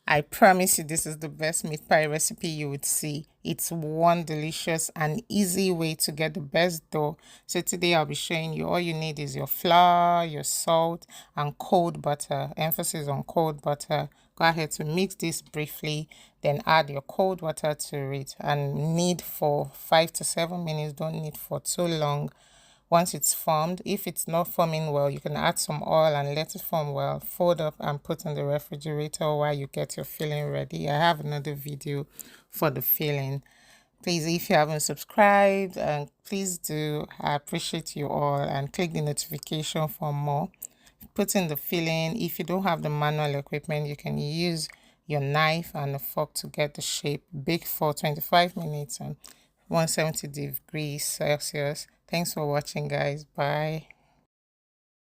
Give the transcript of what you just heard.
I promise you this is the best meat pie recipe you would see. It's one delicious and easy way to get the best dough. So today I'll be showing you all you need is your flour, your salt, and cold butter. Emphasis on cold butter. Go ahead to mix this briefly, then add your cold water to it and knead for 5 to 7 minutes. Don't knead for too long. Once it's formed, if it's not forming well, you can add some oil and let it form well. Fold up and put in the refrigerator while you get your filling ready. I have another video for the filling. Please, if you haven't subscribed, please do. I appreciate you all, and click the notification for more. Put in the filling. If you don't have the manual equipment, you can use your knife and a fork to get the shape. Bake for 25 minutes and 170 degrees Celsius. Thanks for watching, guys. Bye.